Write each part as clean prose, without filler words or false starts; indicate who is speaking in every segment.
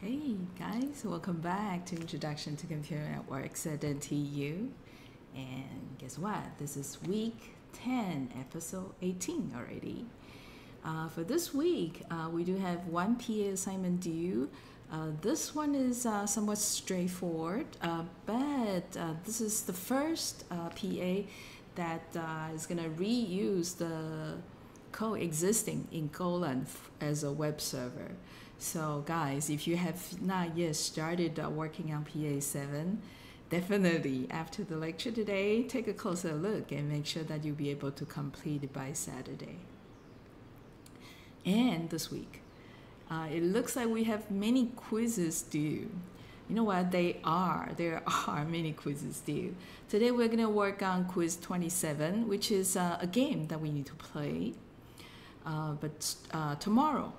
Speaker 1: Hey guys, welcome back to Introduction to Computer Networks at NTU. And guess what? This is week 10, episode 18 already. For this week, we do have one PA assignment due. This one is somewhat straightforward, but this is the first PA that is going to reuse the code existing in Golang as a web server. So guys, if you have not yet started working on PA7, definitely after the lecture today, take a closer look and make sure that you'll be able to complete it by Saturday. And this week, it looks like we have many quizzes due. You know what? There are many quizzes due. Today we're going to work on quiz 27, which is a game that we need to play. But tomorrow,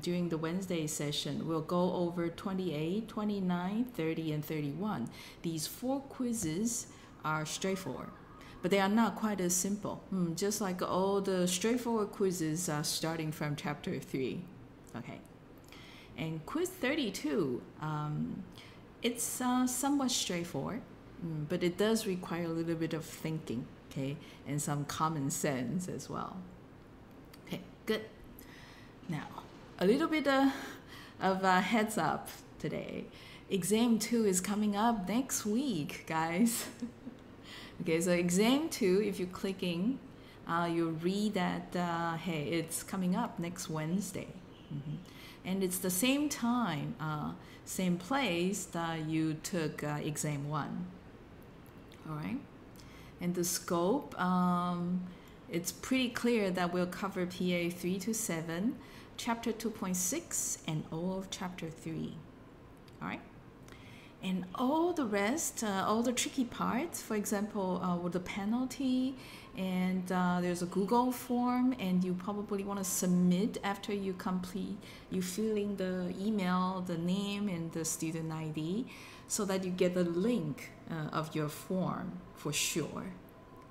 Speaker 1: during the Wednesday session, we'll go over 28, 29, 30, and 31. These 4 quizzes are straightforward, but they are not quite as simple. Just like all the straightforward quizzes starting from chapter 3. Okay. And quiz 32, it's somewhat straightforward, but it does require a little bit of thinking, okay, and some common sense as well. Okay, good. Now, a little bit of a heads up today. Exam 2 is coming up next week, guys. Okay, so exam 2, if you're clicking, you'll read that, hey, it's coming up next Wednesday. And it's the same time, same place that you took exam 1. All right? And the scope, it's pretty clear that we'll cover PA 3 to 7, chapter 2.6, and all of chapter 3. All right? And all the rest, all the tricky parts, for example, with the penalty, and there's a Google form, and you probably want to submit after you complete, you fill in the email, the name, and the student ID, so that you get the link of your form for sure.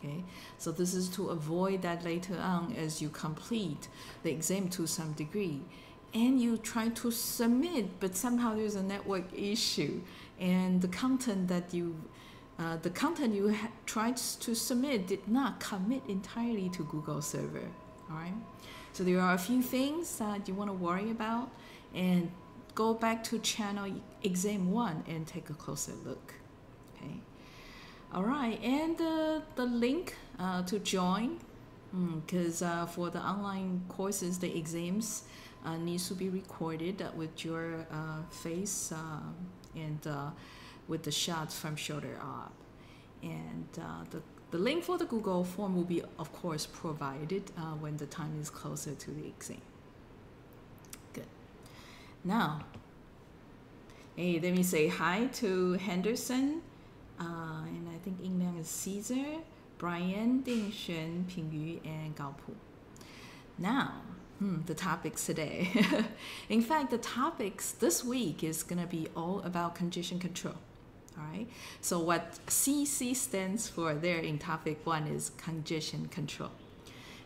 Speaker 1: Okay, so this is to avoid that later on as you complete the exam to some degree, and you try to submit, but somehow there's a network issue, and the content that you tried to submit did not commit entirely to Google server. All right, so there are a few things that you want to worry about, and go back to channel exam 1 and take a closer look. Okay. All right, and the link to join, because for the online courses, the exams needs to be recorded with your face and with the shots from shoulder up. And the link for the Google form will be, of course, provided when the time is closer to the exam. Good. Now, hey, let me say hi to Henderson. And I think Yingliang is Caesar, Brian, Ding Xuan, Pingyu, and Gao Pu. Now, the topics today. In fact, the topics this week is going to be all about congestion control. All right. So what CC stands for there in topic 1 is congestion control.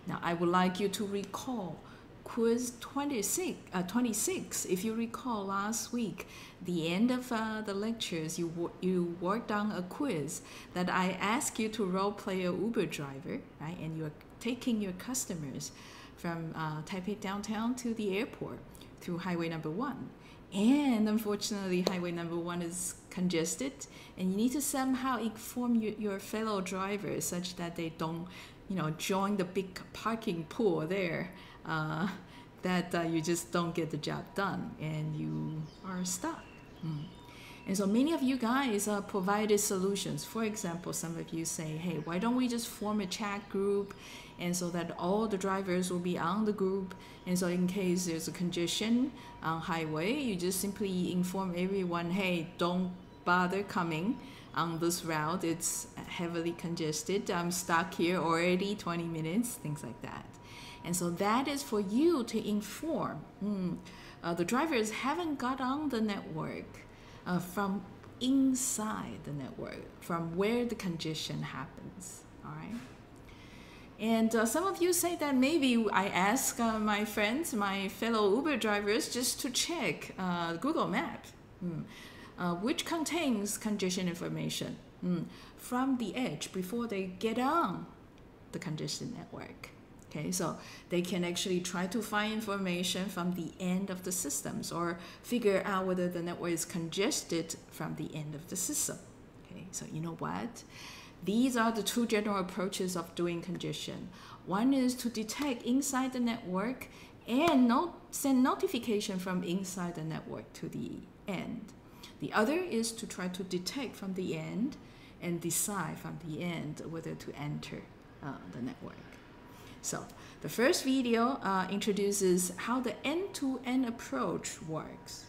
Speaker 1: Now, I would like you to recall quiz 26. If you recall last week, the end of the lectures, you worked on a quiz that I asked you to role play a Uber driver, right? And you're taking your customers from Taipei downtown to the airport through highway number 1. And unfortunately, highway number 1 is congested, and you need to somehow inform your fellow drivers such that they don't, join the big parking pool there. That you just don't get the job done and you are stuck. And so many of you guys provided solutions. For example, some of you say, hey, why don't we just form a chat group, and so that all the drivers will be on the group, and so in case there's a congestion on highway, you just simply inform everyone, hey, don't bother coming on this route, it's heavily congested, I'm stuck here already 20 minutes, things like that. And so that is for you to inform. The drivers haven't got on the network from inside the network, from where the congestion happens. All right. And some of you say that maybe I ask my friends, my fellow Uber drivers, just to check Google Map, which contains congestion information from the edge before they get on the congestion network. Okay, so they can actually try to find information from the end of the systems or figure out whether the network is congested from the end of the system. Okay, so you know what? These are the two general approaches of doing congestion. One is to detect inside the network and send notification from inside the network to the end. The other is to try to detect from the end and decide from the end whether to enter the network. So the first video introduces how the end-to-end approach works.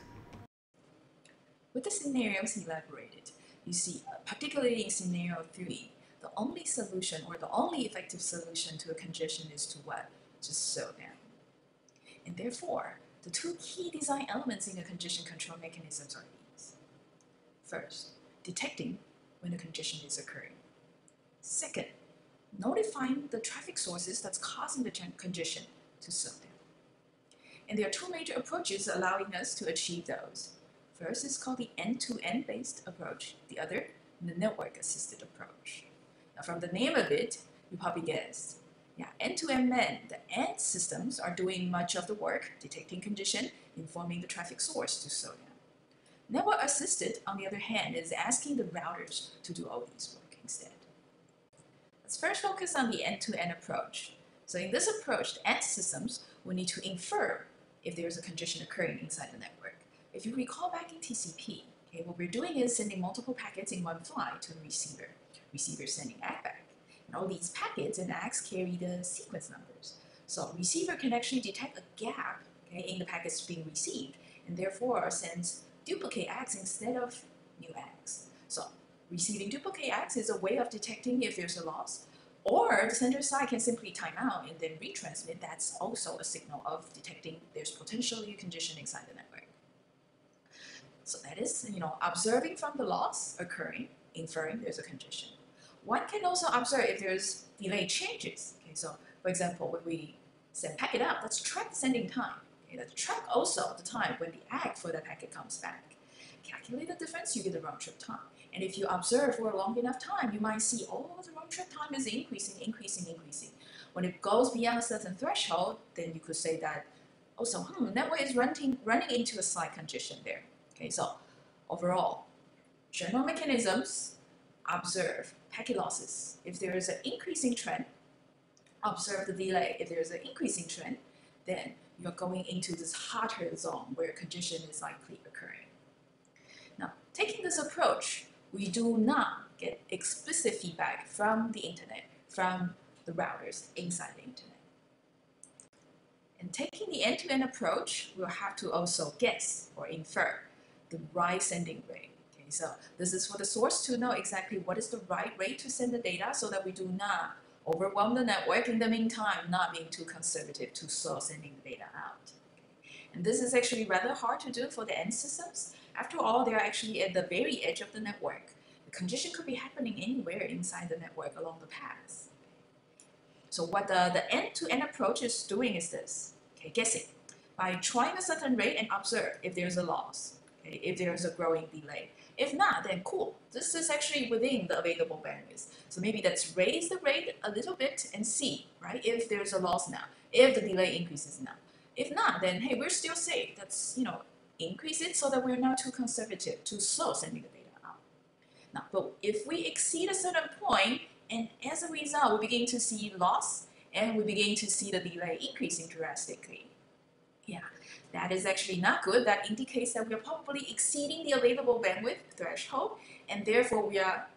Speaker 2: With the scenarios elaborated, you see, particularly in scenario 3, the only solution or the only effective solution to a congestion is to what? Just slow down. And therefore, the two key design elements in a congestion control mechanisms are these. First, detecting when a congestion is occurring. Second, notifying the traffic sources that's causing the congestion to slow down. And there are two major approaches allowing us to achieve those. First is called the end-to-end based approach, the other, the network-assisted approach. Now from the name of it, you probably guessed. Yeah, end-to-end meant the end systems are doing much of the work, detecting congestion, informing the traffic source to slow down. Network-assisted, on the other hand, is asking the routers to do all these work instead. Let's first focus on the end-to-end approach. So in this approach, the end systems will need to infer if there is a congestion occurring inside the network. If you recall back in TCP, okay, what we're doing is sending multiple packets in one flight to the receiver. Receiver sending ACK back. And all these packets and ACKs carry the sequence numbers. So receiver can actually detect a gap, okay, in the packets being received, and therefore sends duplicate ACKs instead of new ACKs. So receiving duplicate ACKs is a way of detecting if there's a loss, or the sender side can simply time out and then retransmit. That's also a signal of detecting there's potentially a congestion inside the network. So that is, observing from the loss occurring, inferring there's a congestion. One can also observe if there's delay changes. Okay, so for example, when we send packet out, let's track the sending time. Okay, let's track also the time when the ACK for that packet comes back. Calculate the difference, you get the round trip time. And if you observe for a long enough time, you might see, oh, the round trip time is increasing. When it goes beyond a certain threshold, then you could say that, also, network is running into a slight congestion there. Okay, so overall, general mechanisms, observe packet losses. If there is an increasing trend, observe the delay. If there is an increasing trend, then you're going into this hotter zone where congestion is likely occurring. Now, taking this approach, we do not get explicit feedback from the internet, from the routers inside the internet. And taking the end-to-end approach, we'll have to also guess or infer the right sending rate. Okay, so this is for the source to know exactly what is the right rate to send the data so that we do not overwhelm the network in the meantime, not being too conservative, too slow sending the data out. Okay. And this is actually rather hard to do for the end systems. After all, they're actually at the very edge of the network. The congestion could be happening anywhere inside the network along the path. So what the end-to-end approach is doing is this, okay, guessing. By trying a certain rate and observe if there's a loss, okay, if there's a growing delay. If not, then cool. This is actually within the available bandwidth. So maybe let's raise the rate a little bit and see, right, if there's a loss now, if the delay increases now. If not, then hey, we're still safe. Let's, increase it so that we're not too conservative, too slow sending the data out. Now, but if we exceed a certain point, and as a result, we begin to see loss, and we begin to see the delay increasing drastically. Yeah, that is actually not good. That indicates that we are probably exceeding the available bandwidth threshold, and therefore we are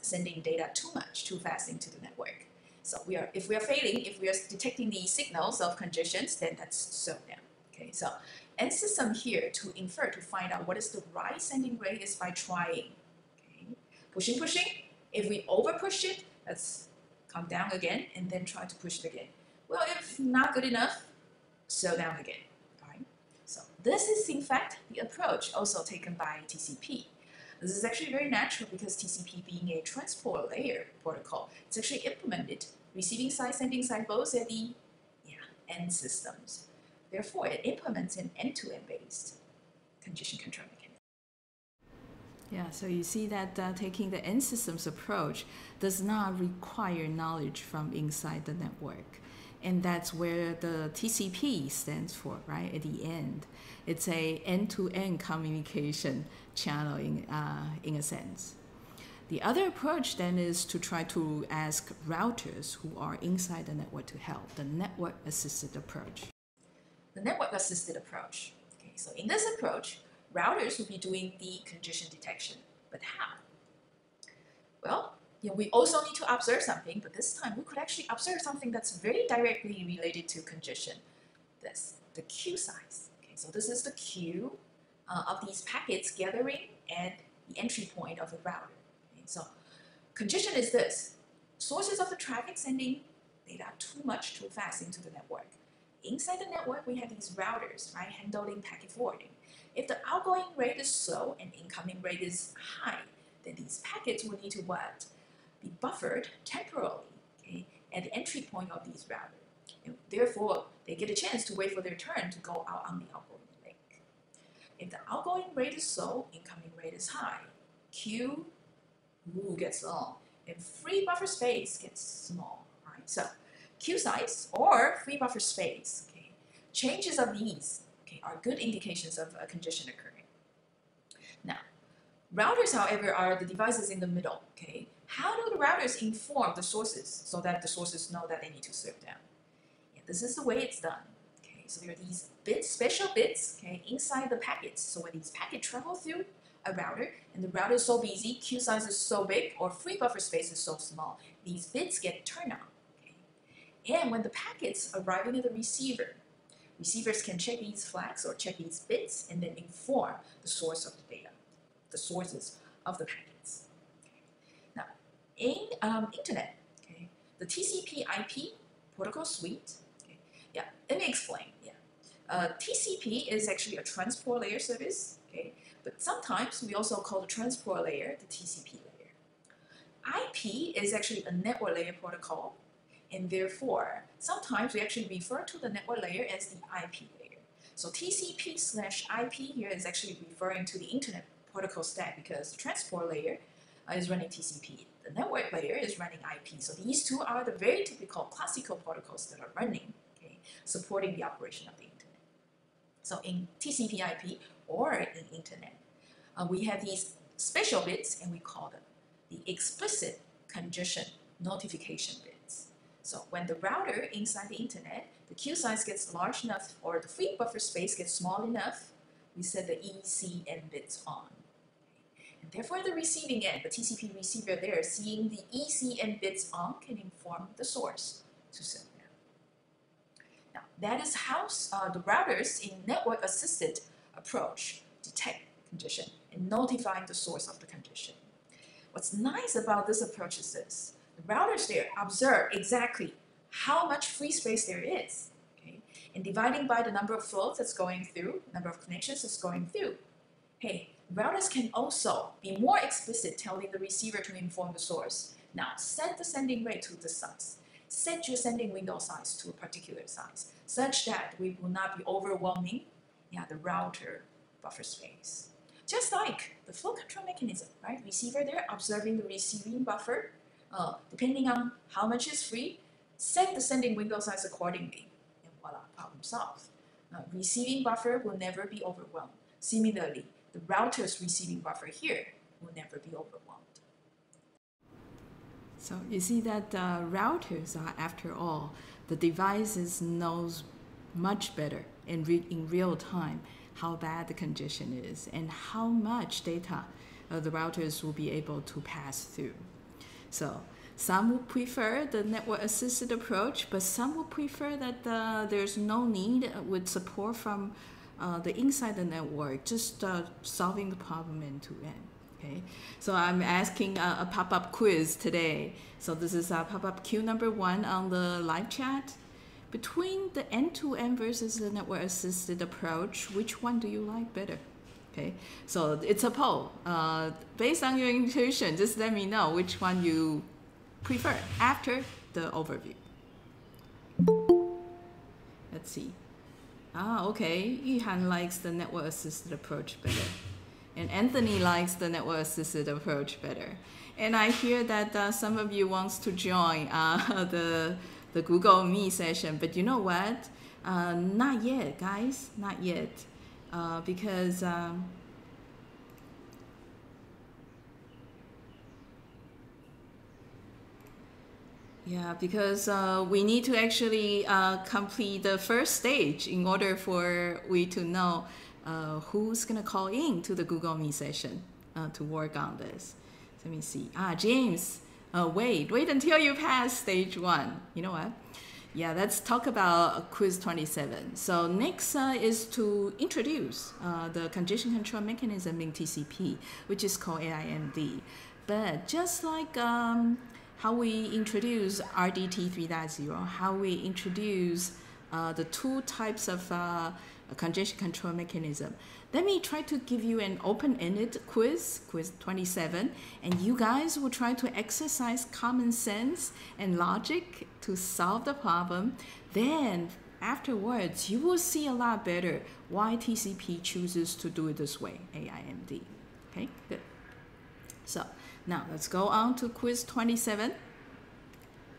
Speaker 2: sending data too much, too fast into the network. So if we are failing, if we are detecting the signals of congestions, then that's slowed down. Okay, so end system here to infer, to find out what is the right sending rate is by trying. Okay, pushing. If we over push it, let's come down again and then try to push it again. Well, if not good enough, slow down again. So this is in fact the approach also taken by TCP. This is actually very natural because TCP being a transport layer protocol, it's actually implemented receiving side, sending side, both are the end systems. Therefore, it implements an end-to-end based congestion control mechanism.
Speaker 1: Yeah, so you see that taking the end systems approach does not require knowledge from inside the network. And that's where the TCP stands for, right? At the end, it's a end-to-end communication channel in a sense. The other approach then is to try to ask routers who are inside the network to help, the network-assisted approach.
Speaker 2: The network-assisted approach. Okay, so in this approach, routers will be doing the congestion detection. But how? Well, we also need to observe something, but this time we could actually observe something that's very directly related to congestion. That's the queue size. Okay, so this is the queue of these packets gathering at the entry point of the router. So congestion is this: sources of the traffic sending data too much, too fast into the network. Inside the network, we have these routers, right, handling packet forwarding. If the outgoing rate is slow and incoming rate is high, then these packets will need to what? Be buffered temporarily, okay, at the entry point of these routers. And therefore, they get a chance to wait for their turn to go out on the outgoing link. If the outgoing rate is slow, incoming rate is high, queue gets long, and free buffer space gets small. Right? So queue size or free buffer space, okay, changes of these, okay, are good indications of a congestion occurring. Now, routers, however, are the devices in the middle. Okay, how do the routers inform the sources so that the sources know that they need to serve them? Yeah, this is the way it's done. Okay, so there are these bits, special bits, okay, inside the packets. So when these packets travel through a router, and the router is so busy, queue size is so big, or free buffer space is so small, these bits get turned on. Okay? And when the packets arriving at the receiver, receivers can check these flags or check these bits and then inform the source of the data, the sources of the packets. Okay? Now, in Internet, okay, the TCP/IP protocol suite, okay, yeah, let me explain. Yeah, TCP is actually a transport layer service. Okay. But sometimes we also call the transport layer the TCP layer. IP is actually a network layer protocol, and therefore, sometimes we actually refer to the network layer as the IP layer. So TCP/IP here is actually referring to the Internet protocol stack because the transport layer is running TCP. The network layer is running IP. So these two are the very typical classical protocols that are running, okay, supporting the operation of the Internet. So in TCP/IP or in Internet, we have these special bits, and we call them the explicit congestion notification bits. So when the router inside the Internet, the queue size gets large enough or the free buffer space gets small enough, we set the ECN bits on. And therefore, the receiving end, the TCP receiver there, seeing the ECN bits on can inform the source to send them. Now, that is how the routers in network-assisted approach detect congestion and notifying the source of the congestion. What's nice about this approach is this: the routers there observe exactly how much free space there is, okay, and dividing by the number of flows that's going through, number of connections that's going through. Hey, routers can also be more explicit, telling the receiver to inform the source. Now, set the sending rate to this size. Set your sending window size to a particular size, such that we will not be overwhelming the router buffer space. Just like the flow control mechanism, right? Receiver there observing the receiving buffer, depending on how much is free, set the sending window size accordingly, and voila, problem solved. Receiving buffer will never be overwhelmed. Similarly, the router's receiving buffer here will never be overwhelmed.
Speaker 1: So you see that routers are, after all, the devices knows much better in real time how bad the congestion is and how much data the routers will be able to pass through. So some will prefer the network-assisted approach, but some will prefer that there's no need with support from the inside the network, just solving the problem end to end. Okay, so I'm asking a pop-up quiz today. So this is pop-up Q number 1 on the live chat. Between the end-to-end versus the network-assisted approach, which one do you like better? Okay, so it's a poll. Based on your intuition, just let me know which one you prefer after the overview. Let's see. Okay. Yuhan likes the network-assisted approach better. And Anthony likes the network-assisted approach better. And I hear that some of you wants to join the Google Meet session. But you know what? Not yet, guys. Not yet. Because... yeah, because we need to actually complete the first stage in order for we to know who's going to call in to the Google Meet session to work on this. So let me see. James, wait until you pass stage 1. You know what? Yeah, let's talk about quiz 27. So next is to introduce the congestion control mechanism in TCP, which is called AIMD. But just like how we introduce RDT 3.0, how we introduce the 2 types of congestion control mechanism. Let me try to give you an open-ended quiz 27, and you guys will try to exercise common sense and logic to solve the problem. Then afterwards, you will see a lot better why TCP chooses to do it this way, AIMD. Okay, good. So now let's go on to quiz 27.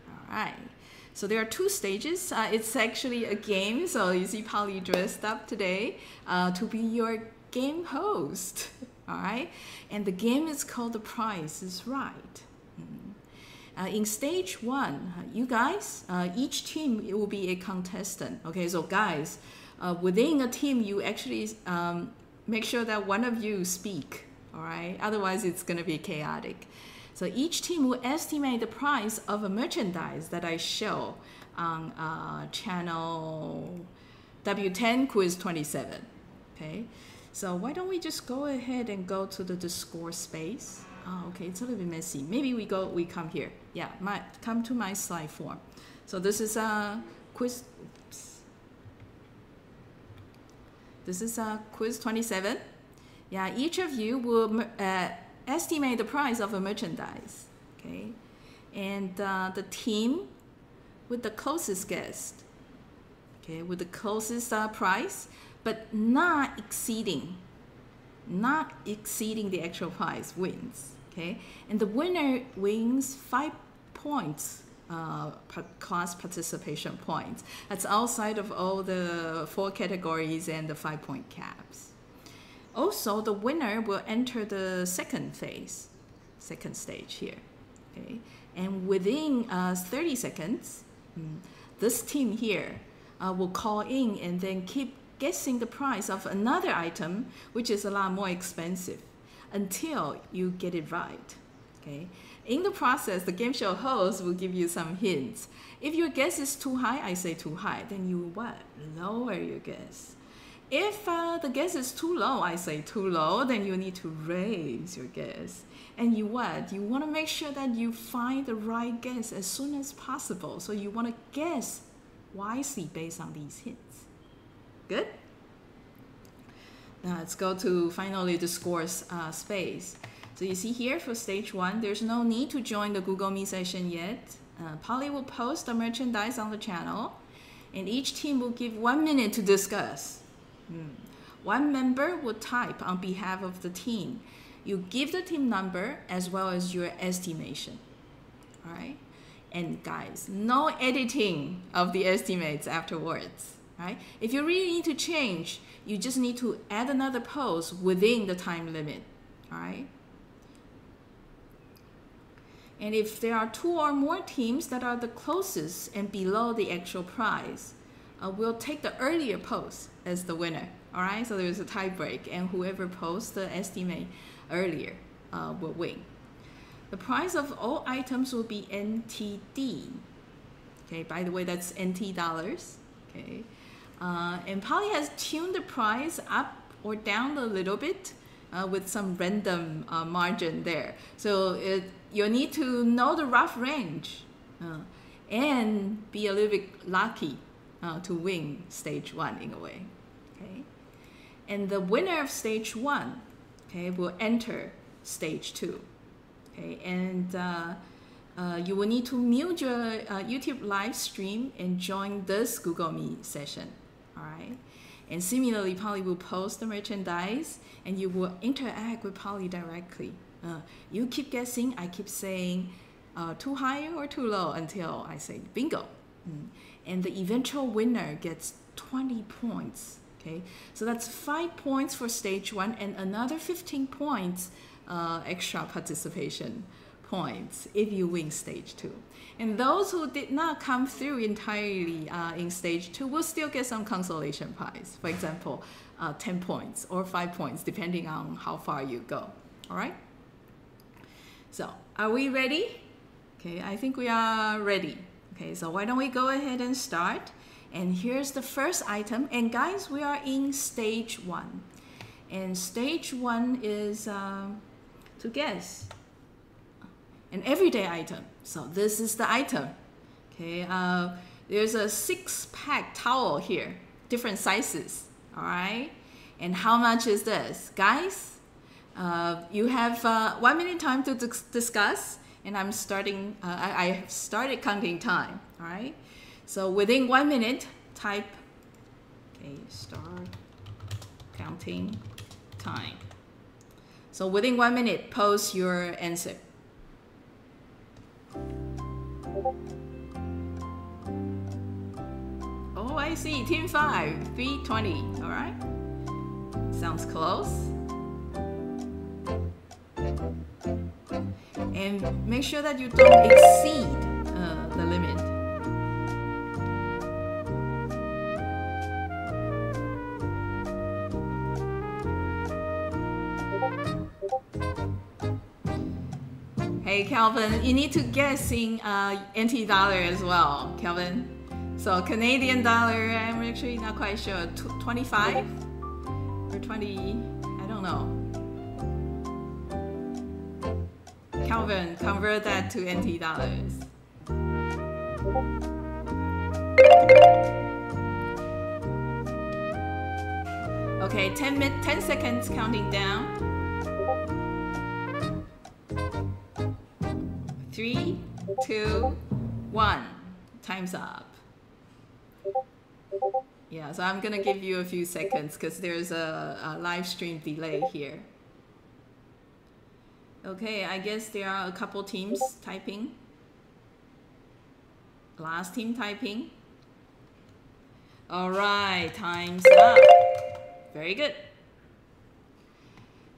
Speaker 1: All right. So there are 2 stages. It's actually a game. So you see Polly dressed up today to be your game host. All right. And the game is called The Price is Right. In stage 1, you guys, each team, it will be a contestant. Okay. So guys, within a team, you actually make sure that one of you speak. All right. Otherwise, it's going to be chaotic. So each team will estimate the price of a merchandise that I show on channel W10 quiz 27. Okay. So why don't we just go ahead and go to the Discord space? Okay, it's a little bit messy. Maybe we come here. Yeah, come to my slide form. So this is a quiz. Oops. This is a quiz 27. Yeah, each of you will estimate the price of a merchandise, okay? And the team with the closest guess, okay, with the closest price, but not exceeding the actual price wins, okay? And the winner wins 5 points, class participation points. That's outside of all the 4 categories and the 5-point caps. Also, the winner will enter the second stage here, okay? And within 30 seconds, this team here will call in and then keep guessing the price of another item, which is a lot more expensive, until you get it right, okay? In the process, the game show host will give you some hints. If your guess is too high, I say too high, then you what? Lower your guess. If the guess is too low, I say too low, then you need to raise your guess. And you what? You want to make sure that you find the right guess as soon as possible. So you want to guess wisely based on these hints. Good? Now let's go to finally the scores space. So you see here for stage 1, there's no need to join the Google Meet session yet. Polly will post the merchandise on the channel, and each team will give 1 minute to discuss. One member will type on behalf of the team. You give the team number as well as your estimation. All right? And guys, no editing of the estimates afterwards. Right? If you really need to change, you just need to add another post within the time limit. All right? And if there are 2 or more teams that are the closest and below the actual price, we'll take the earlier post as the winner. All right, so there's a tie break, and whoever posts the estimate earlier will win. The price of all items will be NTD. Okay, by the way, that's NT dollars. Okay, and Polly has tuned the price up or down a little bit with some random margin there. So you'll need to know the rough range and be a little bit lucky to win stage 1 in a way. Okay, and the winner of stage 1, okay, will enter stage 2. Okay, and you will need to mute your YouTube live stream and join this Google Meet session. All right. And similarly, Polly will post the merchandise and you will interact with Polly directly. You keep guessing, I keep saying too high or too low until I say bingo. And the eventual winner gets 20 points. Okay, so that's 5 points for stage 1 and another 15 points extra participation points if you win stage 2. And those who did not come through entirely in stage 2 will still get some consolation prize. For example, 10 points or 5 points depending on how far you go. All right? So are we ready? Okay, I think we are ready. Okay, so why don't we go ahead and start? And here's the first item. And guys, we are in stage 1. And stage 1 is to guess an everyday item. So this is the item. Okay, there's a 6-pack towel here, different sizes. All right, and how much is this, guys? You have 1 minute time to discuss, and I'm starting. I have started counting time. All right, so within 1 minute, type. Okay, start counting time. So within 1 minute, post your answer. Oh, I see. Team 5, 320. All right. Sounds close. And make sure that you don't exceed the limit. Hey, Calvin, you need to guess in NT dollar as well, Calvin. So Canadian dollar, I'm actually not quite sure, 25 or 20, I don't know. Calvin, convert that to NT dollars. Okay, 10 seconds counting down. 3, 2, 1. Time's up. Yeah, so I'm gonna give you a few seconds because there's a live stream delay here. Okay, I guess there are a couple teams typing. Last team typing. All right, time's up. Very good.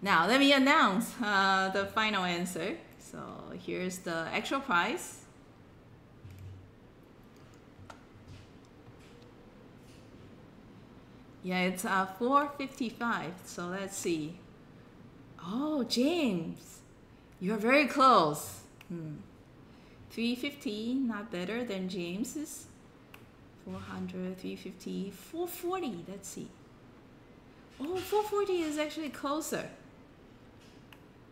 Speaker 1: Now let me announce the final answer. So here's the actual price. Yeah, it's $4.55. So let's see. Oh, James, you're very close. $3.50, not better than James's. 400, 350, 440. Let's see. Oh, 440 is actually closer.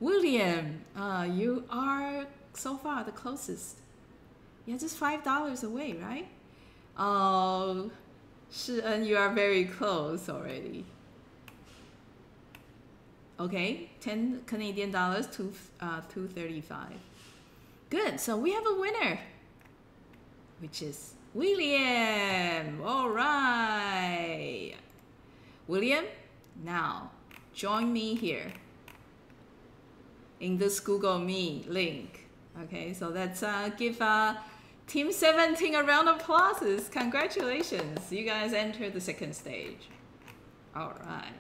Speaker 1: William, you are so far the closest. Yeah, just $5 away, right? Oh, Shi-en, you are very close already. Okay, 10 Canadian dollars to $2.35. Good, so we have a winner, which is William. All right. William, now join me here in this Google Meet link. Okay, so let's give Team 17 a round of applause. Congratulations, you guys entered the second stage. All right.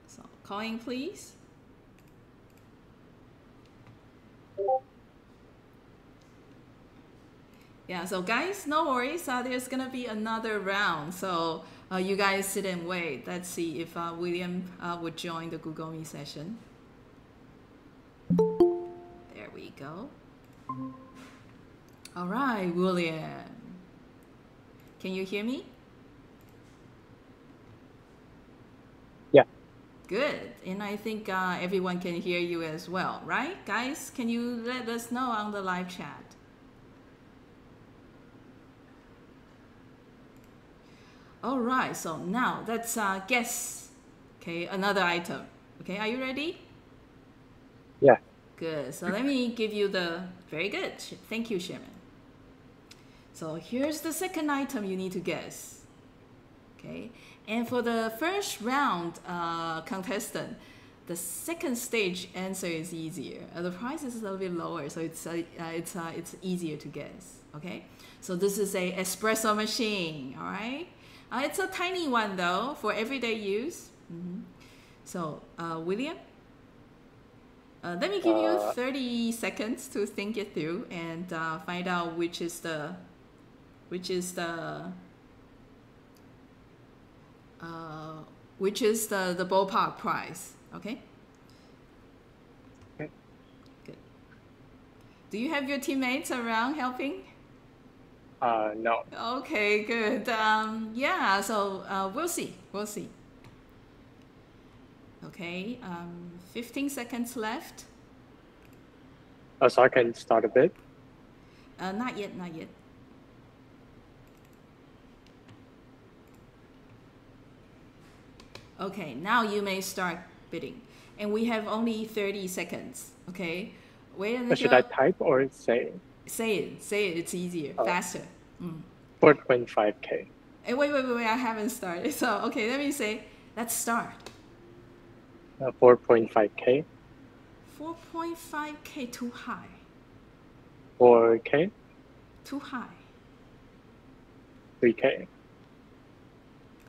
Speaker 1: So, calling please. Yeah, so guys, no worries. There's gonna be another round. So you guys sit and wait. Let's see if William would join the Google Meet session. There we go. All right, William. Can you hear me?
Speaker 3: Yeah.
Speaker 1: Good. And I think everyone can hear you as well, right? Guys, can you let us know on the live chat? All right, so now let's guess. Okay, another item. Okay, are you ready?
Speaker 3: Yeah.
Speaker 1: Good. So let me give you the, very good. Thank you, Sherman. So here's the second item you need to guess. Okay, and for the first round contestant, the second stage answer is easier. The price is a little bit lower, so it's easier to guess. Okay, so this is a espresso machine. All right, it's a tiny one though for everyday use. So William, let me give you 30 seconds to think it through and find out which is the ballpark price. Okay.
Speaker 3: Okay.
Speaker 1: Good. Do you have your teammates around helping?
Speaker 3: No.
Speaker 1: Okay, good. Yeah, so we'll see. We'll see. Okay, 15 seconds left.
Speaker 3: So I can start a bit.
Speaker 1: Not yet, not yet. Okay, now you may start bidding. And we have only 30 seconds, okay? Wait until...
Speaker 3: Should I type or say?
Speaker 1: Say it, it's easier, faster.
Speaker 3: 4.5K.
Speaker 1: Hey, wait, I haven't started. So, okay, let me say, let's start.
Speaker 3: 4.5K.
Speaker 1: 4.5K, too high.
Speaker 3: 4K.
Speaker 1: Too high.
Speaker 3: 3K.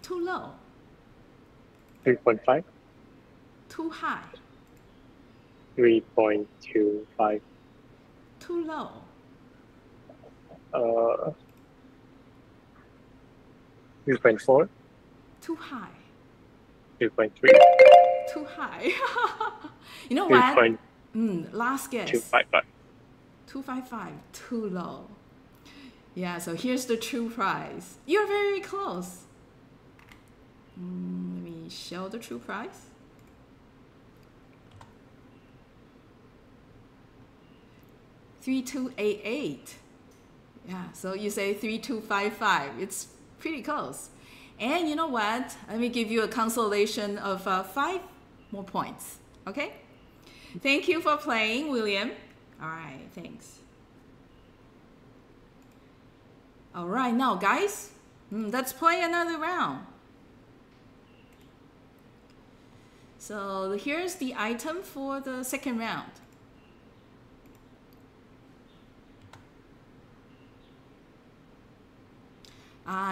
Speaker 1: Too low.
Speaker 3: 3.5.
Speaker 1: Too high.
Speaker 3: 3.25.
Speaker 1: Too low.
Speaker 3: 3.4.
Speaker 1: Too high.
Speaker 3: 3.3.
Speaker 1: Too high. You know what? Last guess.
Speaker 3: 255.
Speaker 1: 255. Too low. Yeah, so here's the true price. You're very close. Let me show the true price. $3,288. Yeah, so you say 3,255. It's pretty close. And you know what? Let me give you a consolation of 5 more points. Okay? Thank you for playing, William. All right, thanks. All right, now guys, let's play another round. So here's the item for the second round.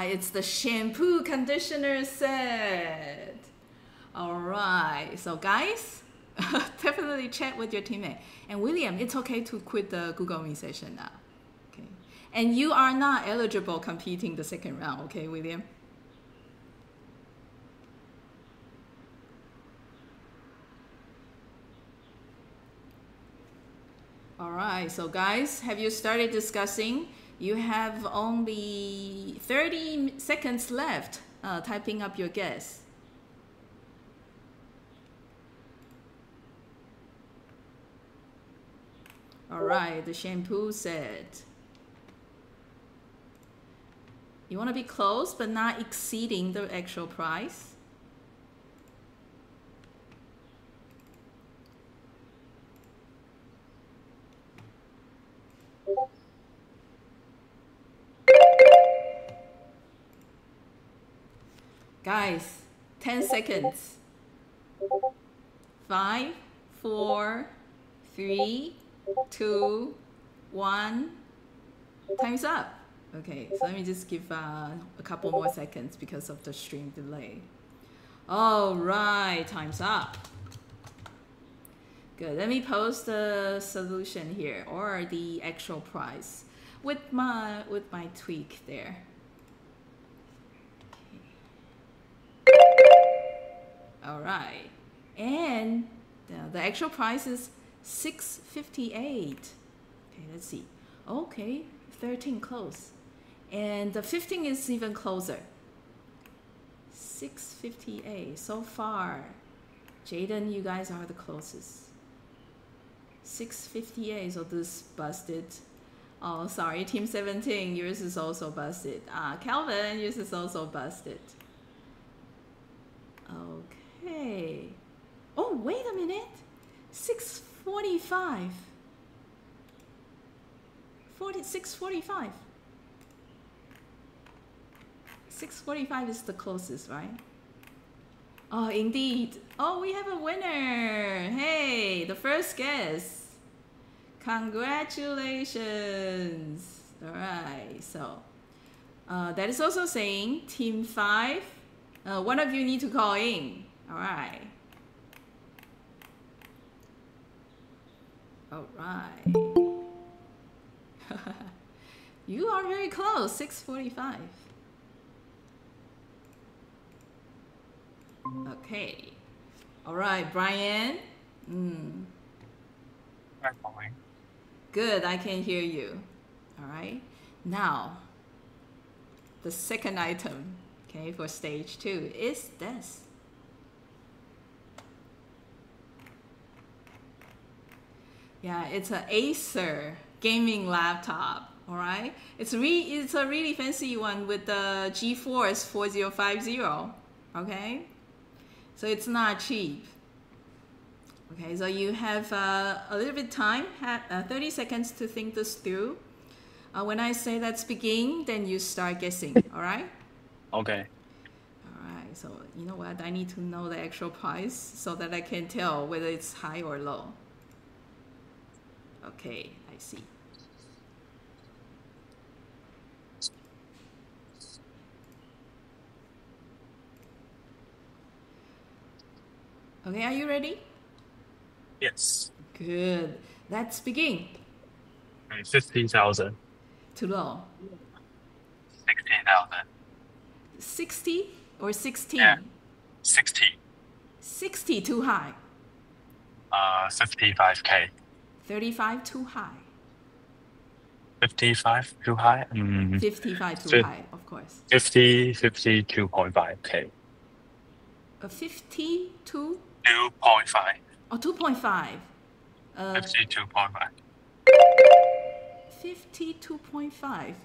Speaker 1: It's the shampoo conditioner set. All right, so guys, definitely chat with your teammate. And William, it's okay to quit the Google Meet session now. Okay, and you are not eligible competing the second round. Okay, William. All right, so guys, have you started discussing? You have only 30 seconds left typing up your guess. All right, the shampoo set. You want to be close but not exceeding the actual price. Guys, 10 seconds. 5, 4, 3, 2, 1. Time's up. Okay, so let me just give a couple more seconds because of the stream delay. All right, time's up. Good. Let me post the solution here or the actual price with my tweak there. All right, and the actual price is $658. Okay, let's see. Okay, 13 close, and the 15 is even closer. $658 so far. Jaden, you guys are the closest. $658, so this busted. Oh, sorry, Team 17, yours is also busted. Calvin, yours is also busted. Okay. Hey. Oh, wait a minute. 6:45. 6:45. 6:45 is the closest, right? Oh, indeed. Oh, we have a winner. Hey, the first guess. Congratulations. All right, so that is also saying Team 5. One of you need to call in. All right. All right. You are very close, 6:45. Okay. All right, Brian. Good, I can hear you. All right. Now, the second item, okay, for stage 2 is this. Yeah, it's an Acer gaming laptop. All right. It's a really fancy one with the GeForce 4050. Okay. So it's not cheap. Okay, so you have a little bit time, 30 seconds to think this through. When I say let's begin, then you start guessing, all right?
Speaker 4: Okay.
Speaker 1: All right, so you know what? I need to know the actual price so that I can tell whether it's high or low. Okay, I see. Okay, are you ready?
Speaker 4: Yes.
Speaker 1: Good. Let's begin.
Speaker 4: 50,000.
Speaker 1: Too low.
Speaker 4: 60,000.
Speaker 1: 60 or 16?
Speaker 4: Yeah. 60.
Speaker 1: 60 too high.
Speaker 4: 55K.
Speaker 1: 35 too high.
Speaker 4: 55 too high?
Speaker 1: 55 too high, of course.
Speaker 4: 52.5K.
Speaker 1: 52?
Speaker 4: 2.5.
Speaker 1: Oh, 2.5.
Speaker 4: 52.5.
Speaker 1: 52.5.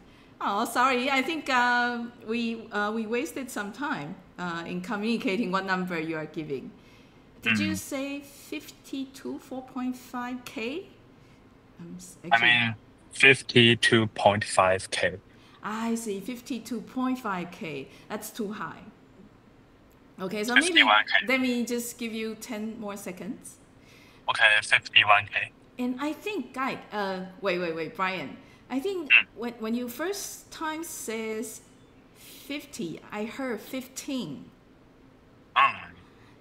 Speaker 1: Oh, sorry. I think we wasted some time in communicating what number you are giving. Did you say 4.5K?
Speaker 4: I mean, 52.5K.
Speaker 1: I see, 52.5K. That's too high. Okay, so
Speaker 4: 51K.
Speaker 1: maybe let me just give you 10 more seconds.
Speaker 4: Okay, 51K.
Speaker 1: And I think, guy, wait, Brian. I think when you first time says 50, I heard 15.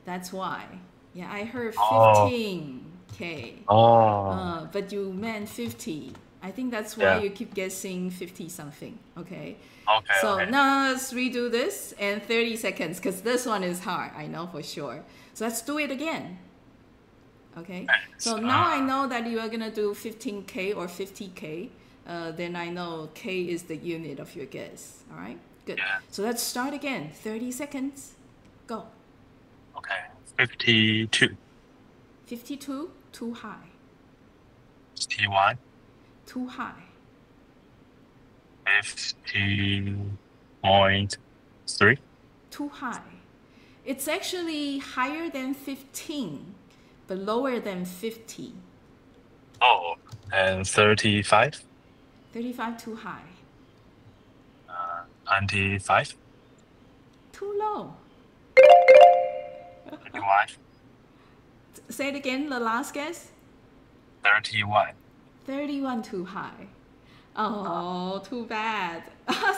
Speaker 1: That's why. Yeah, I heard 15K.
Speaker 4: Oh.
Speaker 1: But you meant 50. I think that's why you keep guessing 50 something. Okay.
Speaker 4: Okay.
Speaker 1: So
Speaker 4: okay.
Speaker 1: now let's redo this in 30 seconds because this one is hard. I know for sure. So let's do it again. Okay. So now I know that you are gonna do 15K or 50K. Then I know K is the unit of your guess. All right. Good.
Speaker 4: Yeah.
Speaker 1: So let's start again. 30 seconds. Go.
Speaker 4: Okay. 52.
Speaker 1: 52. Too high.
Speaker 4: 61.
Speaker 1: Too high.
Speaker 4: 50.3.
Speaker 1: Too high. It's actually higher than 15, but lower than 50.
Speaker 4: Oh, and 35.
Speaker 1: 35 too high.
Speaker 4: 25.
Speaker 1: Too low.
Speaker 4: 31.
Speaker 1: Say it again, the last guess.
Speaker 4: 31.
Speaker 1: 31 too high. Oh, too bad.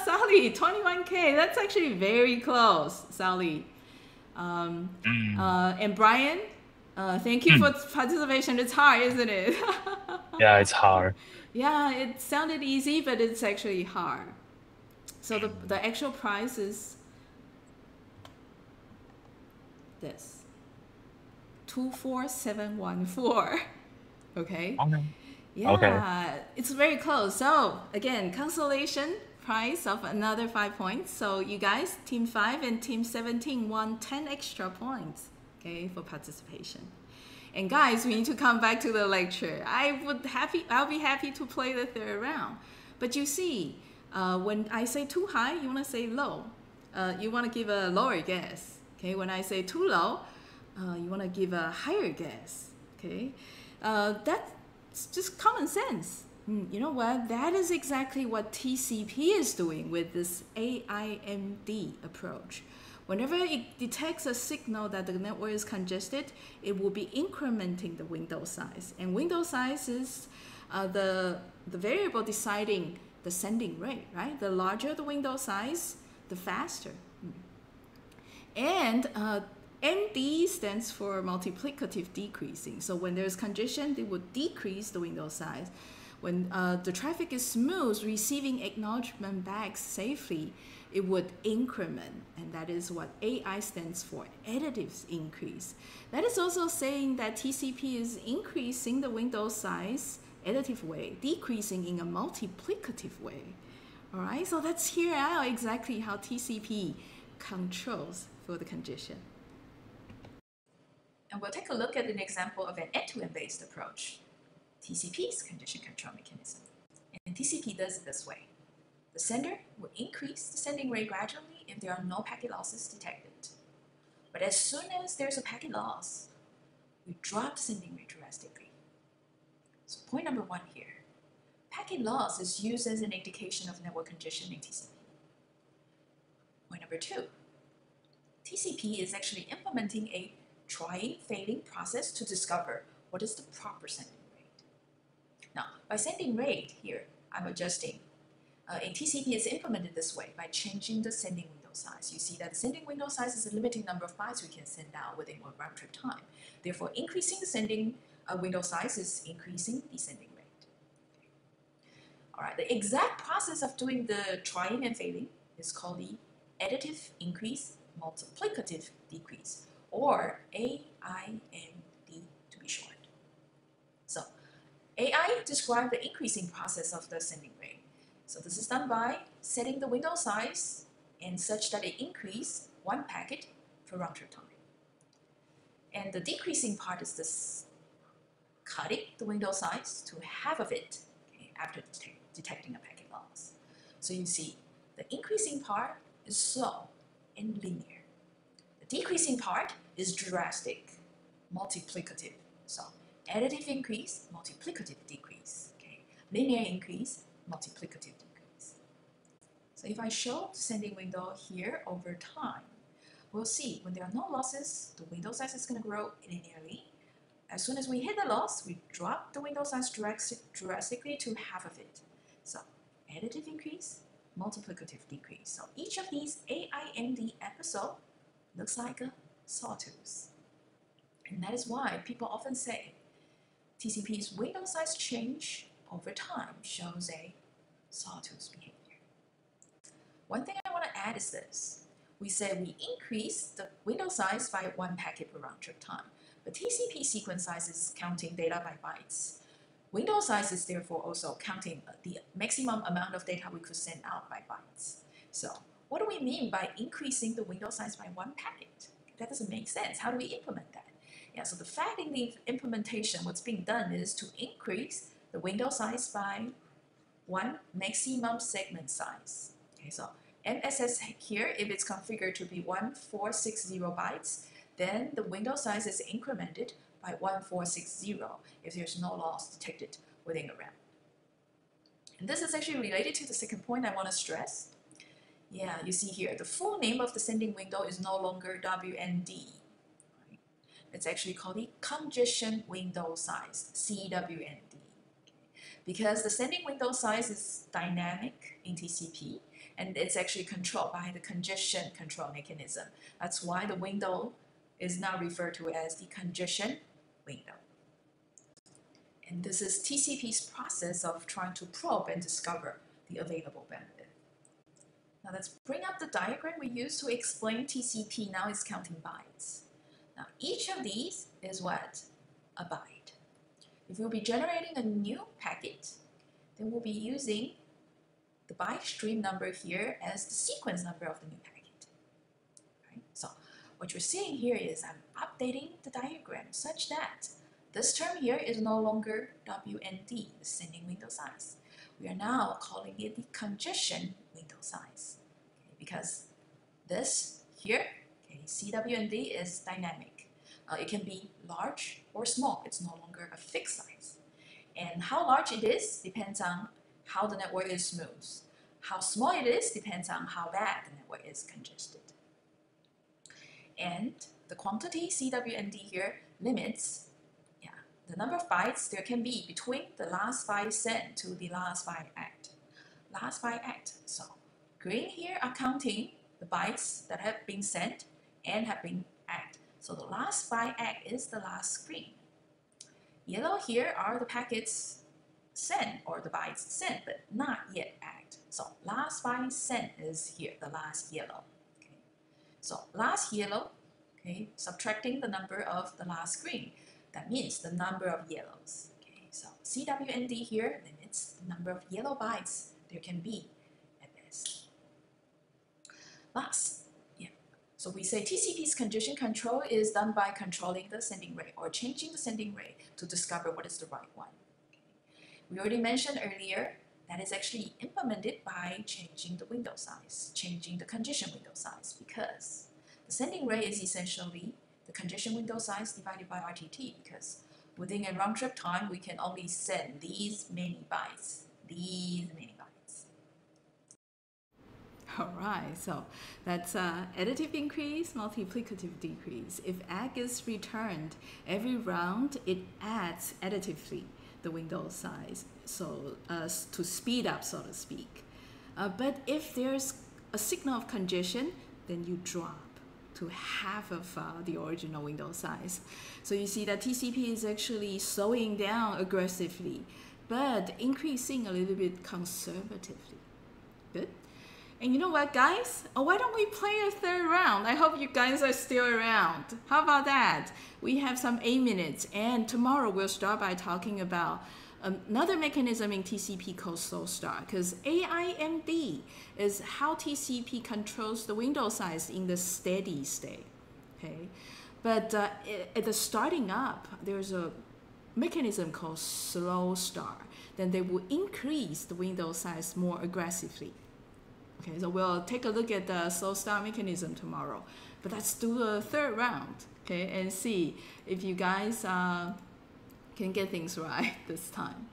Speaker 1: Sally, 21K. That's actually very close, Sally. And Brian, thank you for participation. It's hard, isn't it?
Speaker 4: Yeah, it's hard.
Speaker 1: Yeah, it sounded easy, but it's actually hard. So the actual price is this. 24714. Okay?
Speaker 4: Okay.
Speaker 1: Yeah,
Speaker 4: Okay.
Speaker 1: it's very close. So again, consolation prize of another 5 points. So you guys, Team 5 and Team 17 won 10 extra points, okay, for participation. And guys, we need to come back to the lecture. I'll be happy to play the third round. But you see, when I say too high, you want to say low. You want to give a lower guess. Okay, when I say too low, you want to give a higher guess. Okay, that's just common sense. You know what? That is exactly what TCP is doing with this AIMD approach. Whenever it detects a signal that the network is congested, it will be incrementing the window size. And window size is the variable deciding the sending rate, right? The larger the window size, the faster. And MD stands for multiplicative decreasing. So when there's congestion, it would decrease the window size. When the traffic is smooth, receiving acknowledgement back safely, it would increment. And that is what AI stands for, additive increase. That is also saying that TCP is increasing the window size additive way, decreasing in a multiplicative way. All right, so let's hear out exactly how TCP controls for the congestion.
Speaker 2: And we'll take a look at an example of an end-to-end based approach, TCP's congestion control mechanism. And TCP does it this way. The sender will increase the sending rate gradually if there are no packet losses detected. But as soon as there's a packet loss, we drop the sending rate drastically. So point number one here, packet loss is used as an indication of network congestion in TCP. Point number two, TCP is actually implementing a trying, failing process to discover what is the proper sending rate. Now, by sending rate here, I'm adjusting. In TCP, it's implemented this way by changing the sending window size. You see that the sending window size is a limiting number of bytes we can send out within one round trip time. Therefore, increasing the sending window size is increasing the sending rate. All right, the exact process of doing the trying and failing is called the additive increase, multiplicative decrease, or AIMD to be short. So AI describes the increasing process of the sending rate. So this is done by setting the window size and such that it increases one packet per round trip time. And the decreasing part is this cutting the window size to half of it, okay, after detecting a packet loss. So you see the increasing part is slow and linear. The decreasing part is drastic, multiplicative. So additive increase, multiplicative decrease. Okay. Linear increase, multiplicative decrease. So if I show the sending window here over time, we'll see when there are no losses, the window size is going to grow linearly. As soon as we hit the loss, we drop the window size drastically to half of it. So additive increase, multiplicative decrease. So each of these AIMD episodes looks like a sawtooth. And that is why people often say TCP's window size change over time shows a sawtooth behavior. One thing I want to add is this. We say we increase the window size by one packet per round trip time, but TCP sequence size is counting data by bytes. Window size is therefore also counting the maximum amount of data we could send out by bytes. So what do we mean by increasing the window size by one packet? That doesn't make sense. How do we implement that? Yeah, so the fact in the implementation, what's being done is to increase the window size by one maximum segment size. Okay, so MSS here, if it's configured to be 1460 bytes, then the window size is incremented by 1460 if there's no loss detected within a round. And this is actually related to the second point I want to stress. Yeah, you see here, the full name of the sending window is no longer WND. Right? It's actually called the congestion window size, CWND. Because the sending window size is dynamic in TCP, and it's actually controlled by the congestion control mechanism. That's why the window is now referred to as the congestion window. And this is TCP's process of trying to probe and discover the available bandwidth. Now let's bring up the diagram we used to explain TCP. Now it's counting bytes. Now each of these is what? A byte. If we'll be generating a new packet, then we'll be using the byte stream number here as the sequence number of the new packet. Right? So what you're seeing here is I'm updating the diagram such that this term here is no longer WND, the sending window size. We are now calling it the congestion window size, okay, because this here, okay, CWND is dynamic. It can be large or small. It's no longer a fixed size. And how large it is depends on how the network is smooth. How small it is depends on how bad the network is congested. And the quantity CWND here limits the number of bytes there can be between the last byte sent to the last byte act. Last byte act. So green here are counting the bytes that have been sent and have been act. So the last byte act is the last screen. Yellow here are the packets sent or the bytes sent but not yet act. So last byte sent is here, the last yellow. Okay. So last yellow, okay, subtracting the number of the last screen. That means the number of yellows. Okay, so CWND here limits the number of yellow bytes there can be at best. Last, so we say TCP's congestion control is done by controlling the sending rate or changing the sending rate to discover what is the right one. Okay. We already mentioned earlier that is actually implemented by changing the window size, changing the congestion window size, because the sending rate is essentially the congestion window size divided by RTT, because within a round trip time, we can only send these many bytes,
Speaker 1: All right, so that's additive increase, multiplicative decrease. If ACK is returned every round, it adds additively the window size, so to speed up, so to speak. But if there's a signal of congestion, then you drop to half of the original window size. So you see that TCP is actually slowing down aggressively, but increasing a little bit conservatively. Good. And you know what, guys? Why don't we play a third round? I hope you guys are still around. How about that? We have some 8 minutes, and tomorrow we'll start by talking about another mechanism in TCP called slow start, because AIMD is how TCP controls the window size in the steady state. Okay, but at the starting up, there's a mechanism called slow start. Then they will increase the window size more aggressively. Okay, so we'll take a look at the slow start mechanism tomorrow. But let's do a third round, okay, and see if you guys can get things right this time.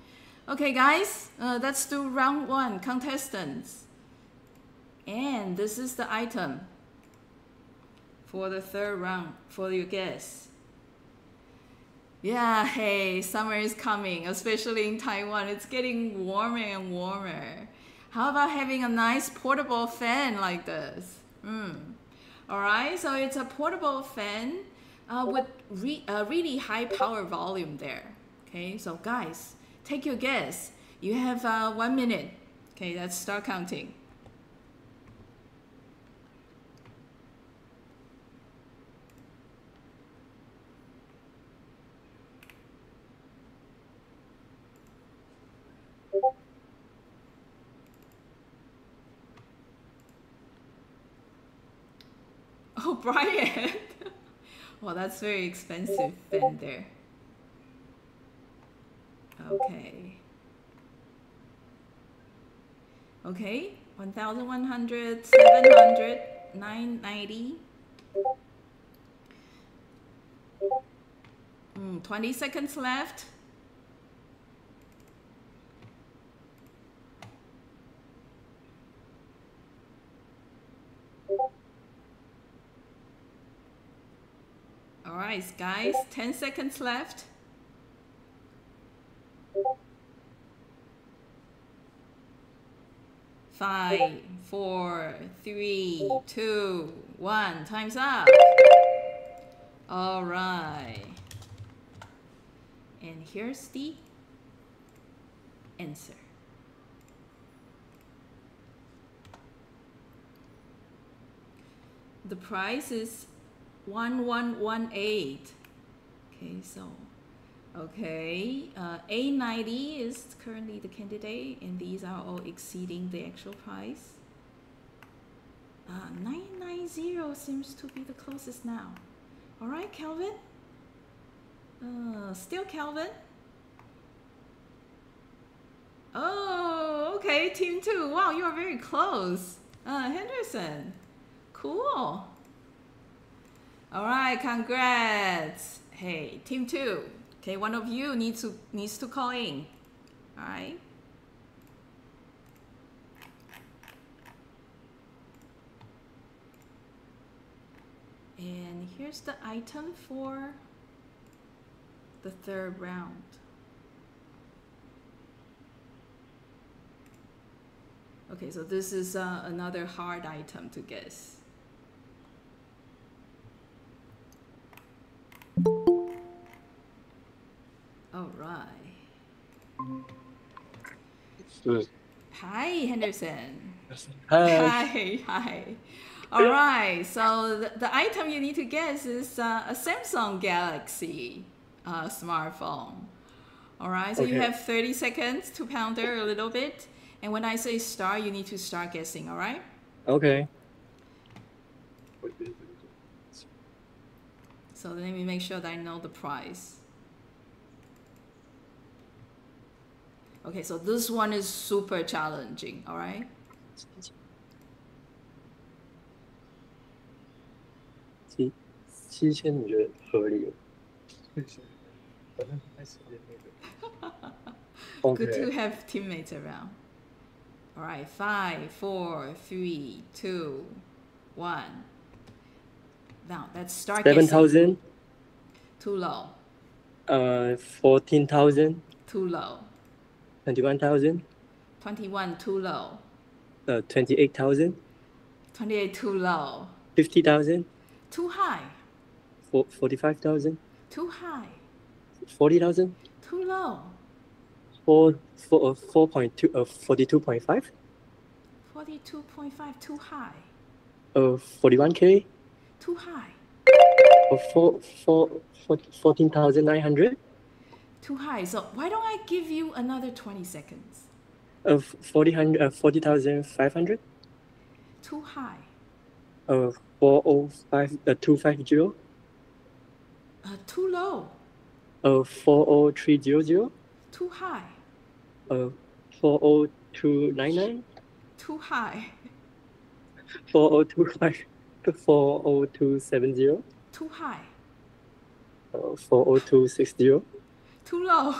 Speaker 1: Okay, guys, let's do round 1, contestants. And this is the item for the third round for your guests. Yeah, hey, summer is coming, especially in Taiwan. It's getting warmer and warmer. How about having a nice portable fan like this? All right, so it's a portable fan with really high power volume there. Okay, so guys, take your guess. You have 1 minute. Okay, let's start counting. Oh, Brian. Well, that's very expensive fan there. Okay. Okay, 1,100, 700, 990. 20 seconds left. All right, guys, 10 seconds left. Five, 4, 3, 2, 1. Time's up. All right. And here's the answer. The price is 1118. Okay, so okay, A90 is currently the candidate, and these are all exceeding the actual price. 990 seems to be the closest now. All right, Calvin. Still Calvin. Oh, okay, team 2. Wow, you are very close. Henderson. Cool. All right, congrats. Hey, team 2. Okay, one of you needs to call in. All right. And here's the item for the third round. Okay, so this is another hard item to guess. All right. Hi, Henderson.
Speaker 3: Hi.
Speaker 1: Hi. All right, so the item you need to guess is a Samsung Galaxy smartphone. All right, so you
Speaker 3: Okay.
Speaker 1: have 30 seconds to ponder a little bit. And when I say start, you need to start guessing, all right?
Speaker 3: Okay.
Speaker 1: So let me make sure that I know the price. Okay, so this one is super challenging, all right?
Speaker 3: 7000你觉得合理吗？Good
Speaker 1: to
Speaker 3: Okay.
Speaker 1: have teammates around. All right, 5, 4, 3, 2, 1. Now let's start guessing.
Speaker 3: 7,000.
Speaker 1: Too low.
Speaker 3: 14,000.
Speaker 1: Too low.
Speaker 3: 21,000.
Speaker 1: 21, too low.
Speaker 3: 28,000.
Speaker 1: 28, too low.
Speaker 3: 50,000.
Speaker 1: Too high.
Speaker 3: 45,000.
Speaker 1: Too high.
Speaker 3: 40,000.
Speaker 1: Too low.
Speaker 3: 42.5.
Speaker 1: 42.5, too high.
Speaker 3: 41K.
Speaker 1: Too high.
Speaker 3: 14,900.
Speaker 1: Too high. So why don't I give you another 20 seconds?
Speaker 3: 40,500.
Speaker 1: Too high.
Speaker 3: 250.
Speaker 1: Too low.
Speaker 3: 40300.
Speaker 1: Too high.
Speaker 3: 40299.
Speaker 1: Too high.
Speaker 3: 4025. 40270.
Speaker 1: Too high.
Speaker 3: 40260.
Speaker 1: Too low.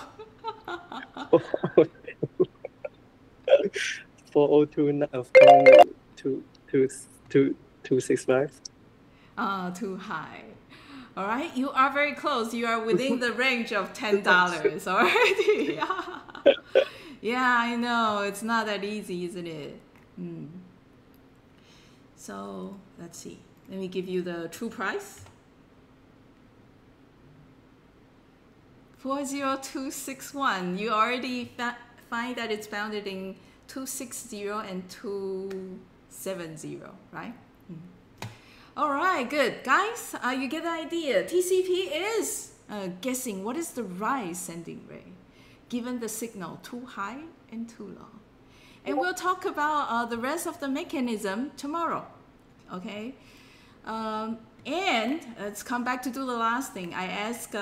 Speaker 3: 40265.
Speaker 1: Too high. All right, you are very close. You are within the range of $10 already. Yeah, I know. It's not that easy, isn't it? So let's see. Let me give you the true price. 40261. You already find that it's bounded in 260 and 270, right? All right, good. Guys, you get the idea. TCP is guessing what is the right sending rate given the signal too high and too low. And we'll talk about the rest of the mechanism tomorrow, okay? And let's come back to do the last thing. I ask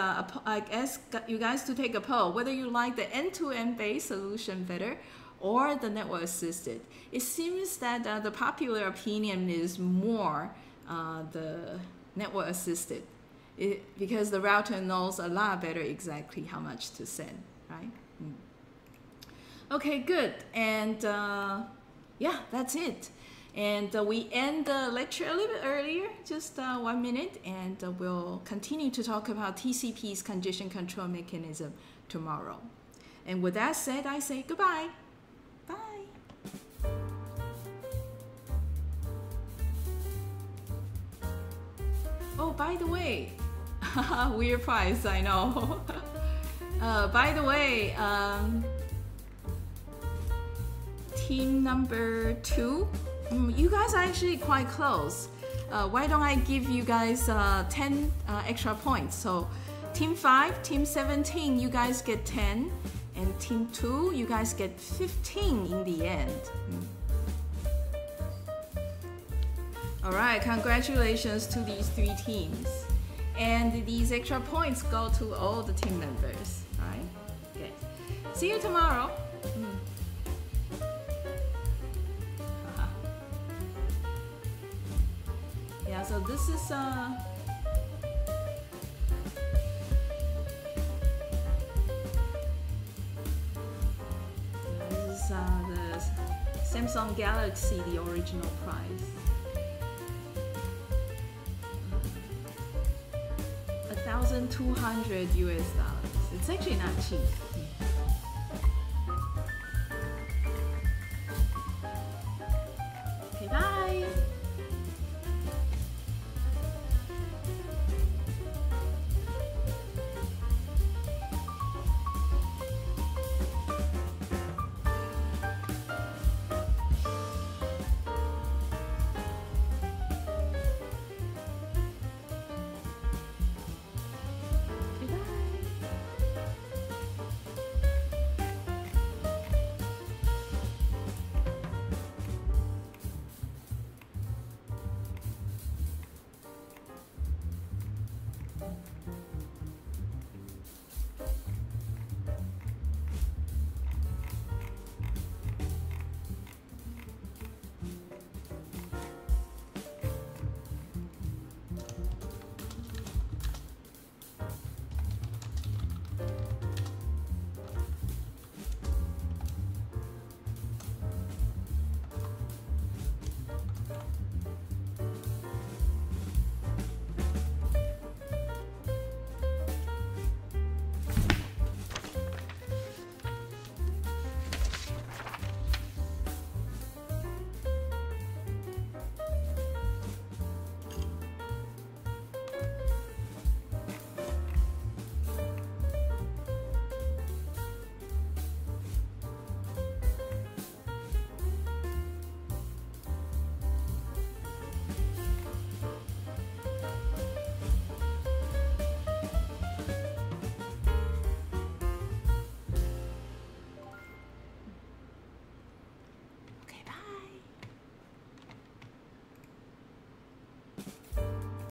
Speaker 1: you guys to take a poll whether you like the end-to-end based solution better or the network assisted. It seems that the popular opinion is more the network assisted because the router knows a lot better exactly how much to send, right? Okay, good. And yeah, that's it. And we end the lecture a little bit earlier, just 1 minute, and we'll continue to talk about TCP's congestion control mechanism tomorrow. And with that said, I say goodbye. Bye. Oh, by the way, weird price, I know. By the way, team number 2, you guys are actually quite close. Why don't I give you guys 10 extra points? So team 5, team 17, you guys get 10, and team 2, you guys get 15 in the end. All right, congratulations to these 3 teams. And these extra points go to all the team members, all right? Okay. See you tomorrow. Yeah, so this is Samsung Galaxy, the original price. $1,200 US. It's actually not cheap.